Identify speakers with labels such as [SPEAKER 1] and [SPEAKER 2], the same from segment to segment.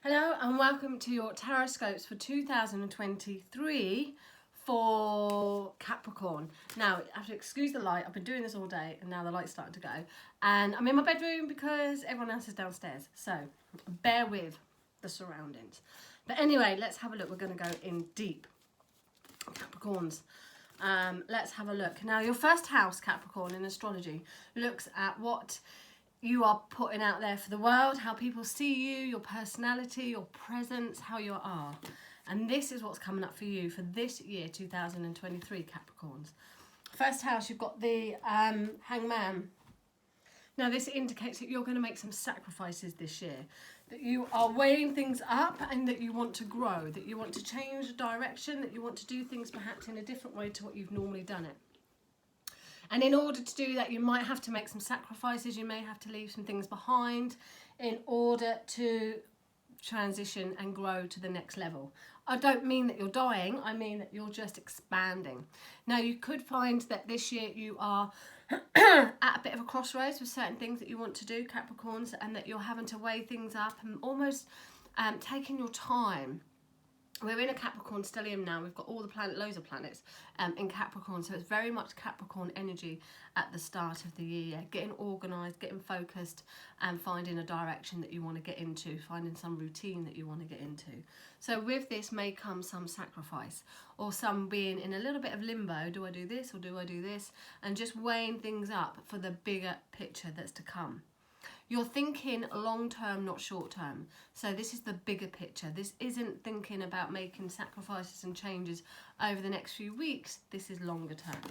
[SPEAKER 1] Hello and welcome to your tarot scopes for 2023 for Capricorn. Now, I have to excuse the light. I've been doing this all day and now the light's starting to go. And I'm in my bedroom because everyone else is downstairs. So bear with the surroundings. But anyway, let's have a look. We're going to go in deep. Capricorns. Let's have a look. Now, your first house, Capricorn, in astrology, looks at what you are putting out there for the world, how people see you, your personality, your presence, how you are. And this is what's coming up for you for this year, 2023, Capricorns. First house, you've got the Hangman. Now, this indicates that you're going to make some sacrifices this year, that you are weighing things up and that you want to grow, that you want to change direction, that you want to do things perhaps in a different way to what you've normally done it. And in order to do that, you might have to make some sacrifices. You may have to leave some things behind in order to transition and grow to the next level. I don't mean that you're dying. I mean that you're just expanding. Now, you could find that this year you are at a bit of a crossroads with certain things that you want to do, Capricorns, and that you're having to weigh things up and almost taking your time. We're in a Capricorn stellium now. We've got all the loads of planets in Capricorn. So it's very much Capricorn energy at the start of the year. Getting organised, getting focused and finding a direction that you want to get into. Finding some routine that you want to get into. So with this may come some sacrifice or some being in a little bit of limbo. Do I do this or do I do this? And just weighing things up for the bigger picture that's to come. You're thinking long term, not short term. So this is the bigger picture. This isn't thinking about making sacrifices and changes over the next few weeks. This is longer term.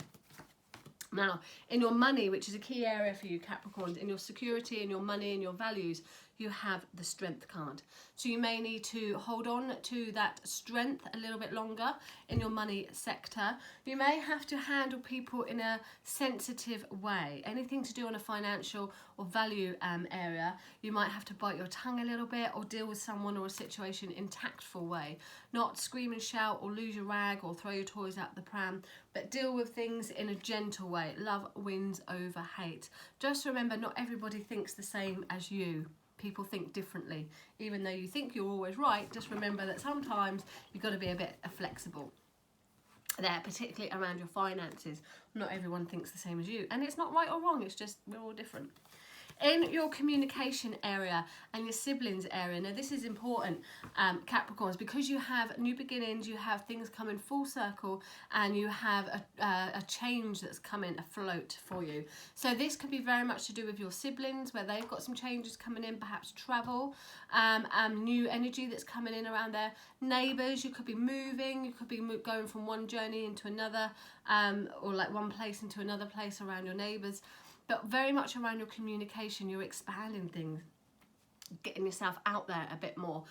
[SPEAKER 1] Now, in your money, which is a key area for you, Capricorns, in your security, in your money, in your values, you have the Strength card. So you may need to hold on to that strength a little bit longer in your money sector. You may have to handle people in a sensitive way. Anything to do on a financial or value area, you might have to bite your tongue a little bit or deal with someone or a situation in a tactful way. Not scream and shout or lose your rag or throw your toys out the pram, but deal with things in a gentle way. Love wins over hate. Just remember, not everybody thinks the same as you. People think differently. Even though you think you're always right, just remember that sometimes you've got to be a bit flexible there, particularly around your finances. Not everyone thinks the same as you. And it's not right or wrong, it's just we're all different. In your communication area and your siblings area, now this is important, Capricorns, because you have new beginnings, you have things coming full circle, and you have a change that's coming afloat for you. So this could be very much to do with your siblings, where they've got some changes coming in, perhaps travel, new energy that's coming in around their neighbours. You could be moving, you could be going from one journey into another, or like one place into another place around your neighbours. But very much around your communication, you're expanding things, getting yourself out there a bit more,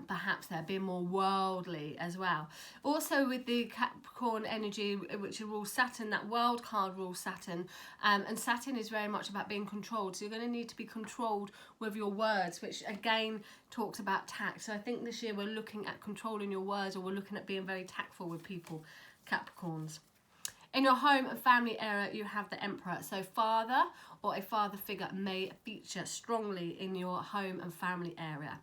[SPEAKER 1] perhaps there, being more worldly as well. Also with the Capricorn energy, which rules Saturn, that world card rules Saturn, and Saturn is very much about being controlled. So you're going to need to be controlled with your words, which again talks about tact. So I think this year we're looking at controlling your words, or we're looking at being very tactful with people, Capricorns. In your home and family area, you have the Emperor. So father or a father figure may feature strongly in your home and family area.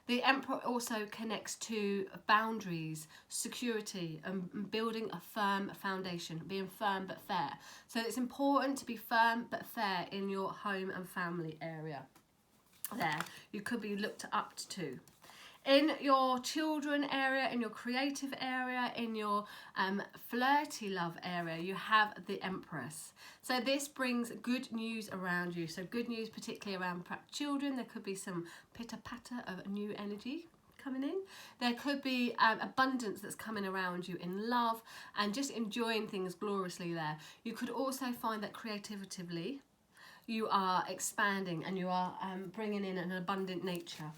[SPEAKER 1] The Emperor also connects to boundaries, security, and building a firm foundation, being firm but fair. So it's important to be firm but fair in your home and family area. There, you could be looked up to. In your children area, in your creative area, in your flirty love area, you have the Empress. So this brings good news around you. So good news particularly around perhaps children. There could be some pitter-patter of new energy coming in. There could be abundance that's coming around you in love and just enjoying things gloriously there. You could also find that creatively you are expanding and you are bringing in an abundant nature.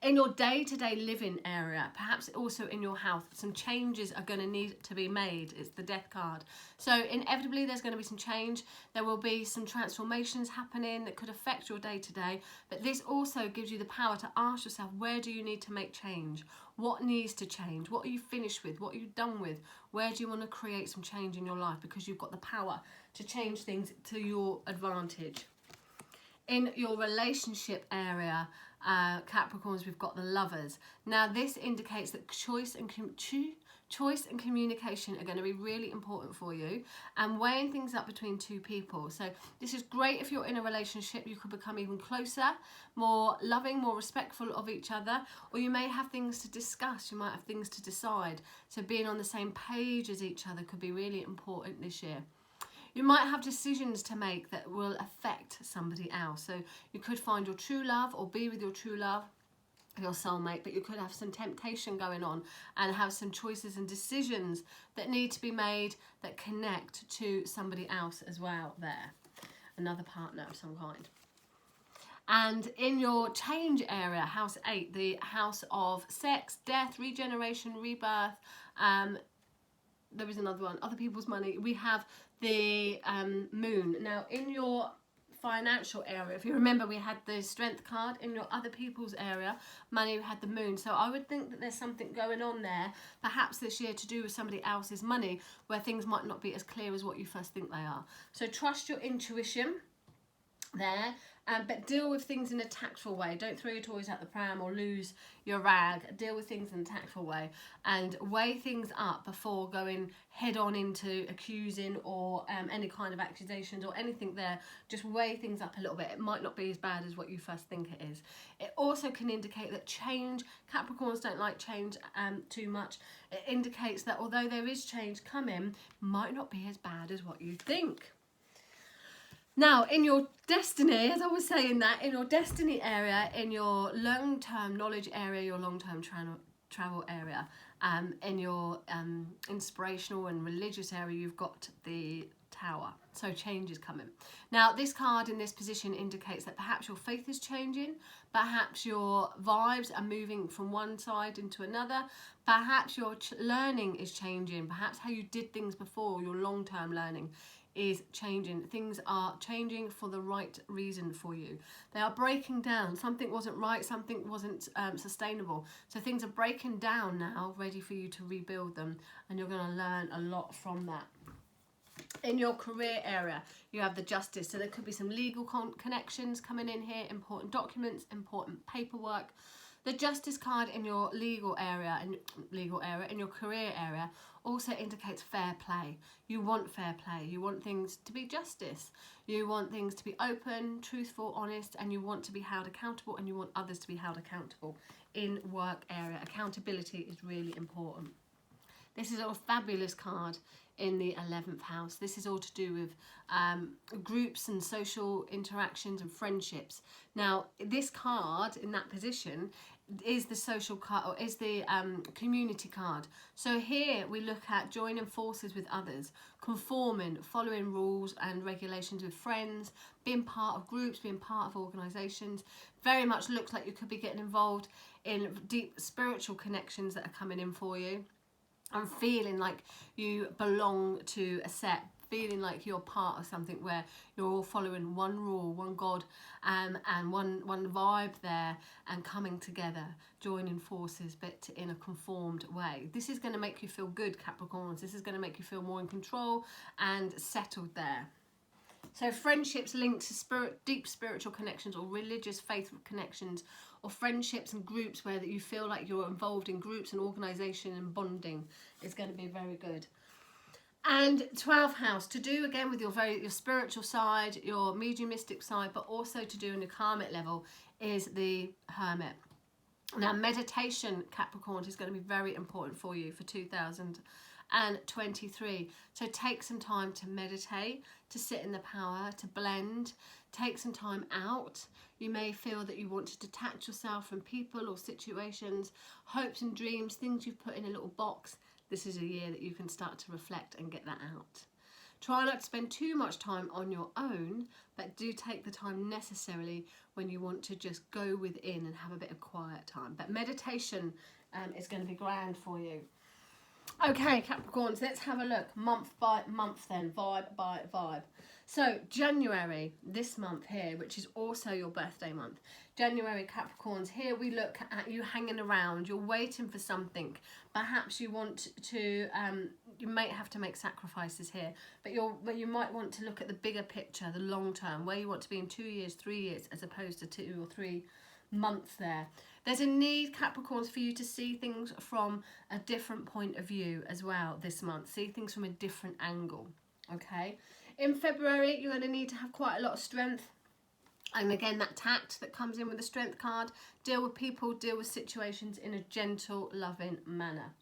[SPEAKER 1] In your day-to-day living area, perhaps also in your health, some changes are going to need to be made. It's the Death card. So inevitably there's going to be some change. There will be some transformations happening that could affect your day-to-day. But this also gives you the power to ask yourself, where do you need to make change? What needs to change? What are you finished with? What are you done with? Where do you want to create some change in your life? Because you've got the power to change things to your advantage. In your relationship area, Capricorns, we've got the Lovers. Now this indicates that choice and communication are going to be really important for you, and weighing things up between two people. So this is great if you're in a relationship. You could become even closer, more loving, more respectful of each other, or you may have things to discuss, you might have things to decide. So being on the same page as each other could be really important this year. You might have decisions to make that will affect somebody else. So you could find your true love or be with your true love, your soulmate, but you could have some temptation going on and have some choices and decisions that need to be made that connect to somebody else as well there, another partner of some kind. And in your change area, house 8, the house of sex, death, regeneration, rebirth, there is another one, other people's money, we have the moon. Now in your financial area, if you remember, we had the strength card. In your other people's area, money, we had the moon. So I would think that there's something going on there, perhaps this year, to do with somebody else's money, where things might not be as clear as what you first think they are. So trust your intuition there, but deal with things in a tactful way. Don't throw your toys out the pram or lose your rag. Deal with things in a tactful way and weigh things up before going head on into accusing or any kind of accusations or anything there. Just weigh things up a little bit. It might not be as bad as what you first think it is. It also can indicate that change, Capricorns don't like change too much. It indicates that although there is change coming, might not be as bad as what you think. Now, in your destiny, as I was saying that, in your destiny area, in your long-term knowledge area, your long-term travel area, in your inspirational and religious area, you've got the Tower. So change is coming. Now, this card in this position indicates that perhaps your faith is changing, perhaps your vibes are moving from one side into another, perhaps your learning is changing, perhaps how you did things before, your long-term learning is changing. Things are changing for the right reason for you. They are breaking down. Something wasn't right, something wasn't sustainable. So things are breaking down now, ready for you to rebuild them, and you're going to learn a lot from that. In your career area, you have the Justice. So there could be some legal connections coming in here, important documents, important paperwork. The Justice card in your legal area, in your career area, also indicates fair play. You want fair play. You want things to be justice. You want things to be open, truthful, honest, and you want to be held accountable, and you want others to be held accountable. In work area, accountability is really important. This is a fabulous card in the 11th house. This is all to do with groups and social interactions and friendships. Now, this card in that position is the social card, or is the community card. So here we look at joining forces with others, conforming, following rules and regulations with friends, being part of groups, being part of organisations. Very much looks like you could be getting involved in deep spiritual connections that are coming in for you. And feeling like you belong to a set, feeling like you're part of something where you're all following one rule, one God, and one vibe there, and coming together, joining forces, but in a conformed way. This is going to make you feel good, Capricorns. This is going to make you feel more in control and settled there. So friendships linked to deep spiritual connections or religious faith connections, or friendships and groups where that you feel like you're involved in groups and organisation and bonding is going to be very good. And 12th house, to do again with your spiritual side, your mediumistic side, but also to do in the karmic level, is the Hermit. Now meditation, Capricorn, is going to be very important for you for 2023. So take some time to meditate, to sit in the power, to blend, take some time out. You may feel that you want to detach yourself from people or situations, hopes and dreams, things you've put in a little box. This is a year that you can start to reflect and get that out. Try not to spend too much time on your own, but do take the time necessarily when you want to just go within and have a bit of quiet time. But meditation is going to be grand for you. Okay, Capricorns, let's have a look month by month then, vibe by vibe. So January, this month here, which is also your birthday month. January, Capricorns, here we look at you hanging around, you're waiting for something. Perhaps you want to you may have to make sacrifices here, but you might want to look at the bigger picture, the long term, where you want to be in 2 years, 3 years, as opposed to 2 or 3 months there. There's a need, Capricorns, for you to see things from a different point of view as well this month. See things from a different angle, okay? In February, you're going to need to have quite a lot of strength. And again, that tact that comes in with the strength card. Deal with people, deal with situations in a gentle, loving manner.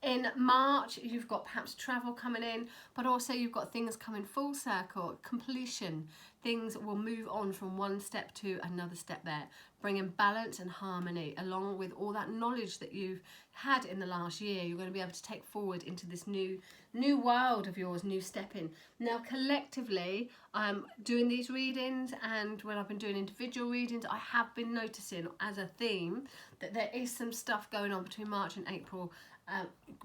[SPEAKER 1] In March, you've got perhaps travel coming in, but also you've got things coming full circle, completion. Things will move on from one step to another step there, bringing balance and harmony, along with all that knowledge that you've had in the last year. You're going to be able to take forward into this new world of yours, new step in. Now, collectively, I'm doing these readings, and when I've been doing individual readings, I have been noticing as a theme that there is some stuff going on between March and April.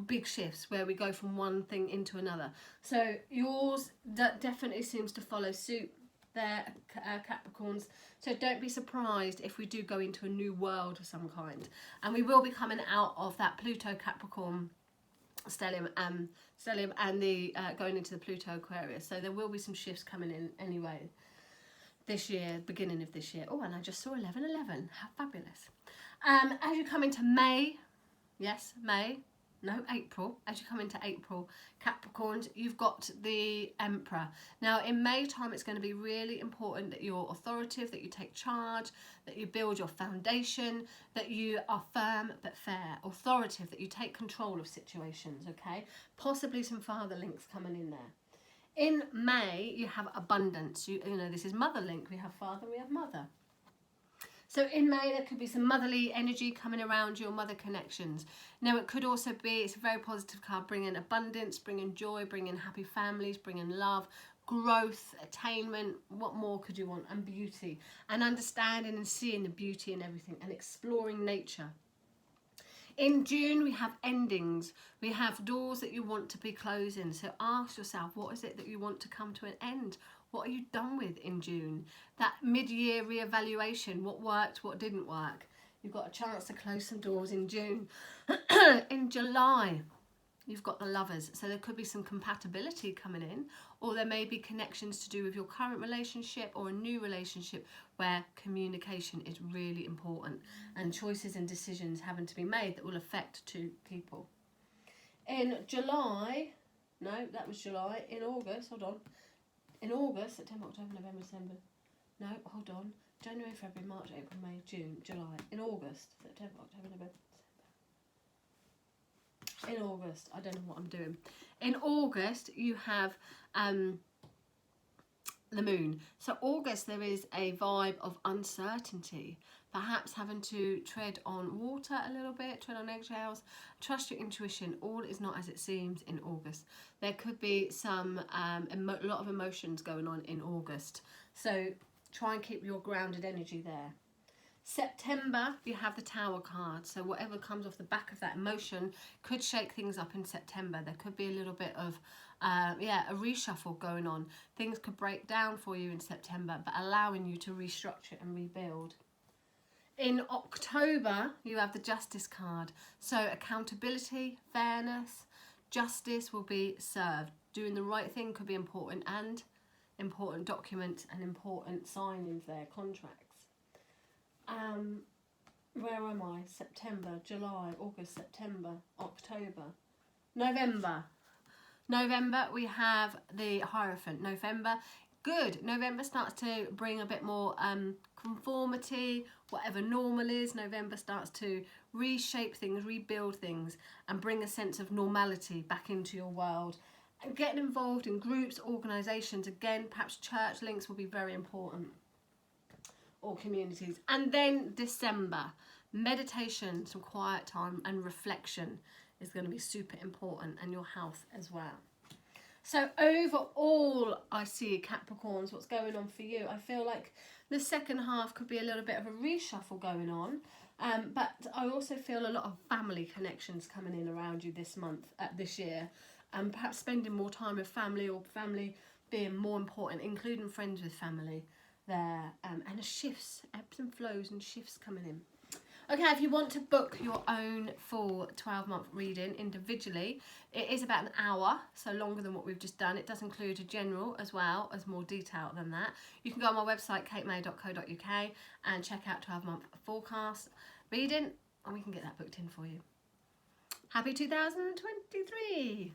[SPEAKER 1] Big shifts where we go from one thing into another. So yours that definitely seems to follow suit there, Capricorns. So don't be surprised if we do go into a new world of some kind, and we will be coming out of that Pluto Capricorn stellium and the going into the Pluto Aquarius. So there will be some shifts coming in anyway this year, beginning of this year. Oh, and I just saw 11:11. How fabulous. As you come into May, yes, April, as you come into April, Capricorns, you've got the Emperor. Now, in May time, it's going to be really important that you're authoritative, that you take charge, that you build your foundation, that you are firm but fair, authoritative, that you take control of situations, okay? Possibly some father links coming in there. In May, you have abundance. You know, this is mother link. We have father, we have mother. So in May, there could be some motherly energy coming around your mother connections. Now, it could also be, it's a very positive card, bringing abundance, bringing joy, bringing happy families, bringing love, growth, attainment. What more could you want? And beauty, and understanding and seeing the beauty in everything, and exploring nature. In June, we have endings. We have doors that you want to be closing. So ask yourself, what is it that you want to come to an end? What are you done with in June? That mid-year re-evaluation, what worked, what didn't work. You've got a chance to close some doors in June. In July, you've got the Lovers. So there could be some compatibility coming in, or there may be connections to do with your current relationship or a new relationship where communication is really important, and choices and decisions having to be made that will affect two people. In July, no, that was July. In August, hold on. In August, September, October, November, December. No, hold on. January, February, March, April, May, June, July. In August, September, October, November, December. In August, I don't know what I'm doing. In August, you have the moon. So August, there is a vibe of uncertainty. Perhaps having to tread on water a little bit, tread on eggshells. Trust your intuition. All is not as it seems in August. There could be some a lot of emotions going on in August. So try and keep your grounded energy there. September, you have the Tower card. So whatever comes off the back of that emotion could shake things up in September. There could be a little bit of a reshuffle going on. Things could break down for you in September, but allowing you to restructure and rebuild. In October, you have the Justice card. So accountability, fairness, justice will be served. Doing the right thing could be important, and important documents and important signings there, contracts. Where am I? September, July, August, September, October, November. November, we have the Hierophant. November, good. November starts to bring a bit more conformity, whatever normal is. November starts to reshape things, rebuild things, and bring a sense of normality back into your world. And getting involved in groups, organisations, again, perhaps church links will be very important, or communities. And then December, meditation, some quiet time and reflection is going to be super important, and your health as well. So overall, I see, Capricorns, what's going on for you. I feel like the second half could be a little bit of a reshuffle going on, but I also feel a lot of family connections coming in around you this month, this year, and perhaps spending more time with family, or family being more important, including friends with family there, and shifts, ebbs and flows and shifts coming in. Okay, if you want to book your own full 12-month reading individually, it is about an hour, so longer than what we've just done. It does include a general as well as more detail than that. You can go on my website, katemay.co.uk, and check out 12-month forecast reading, and we can get that booked in for you. Happy 2023!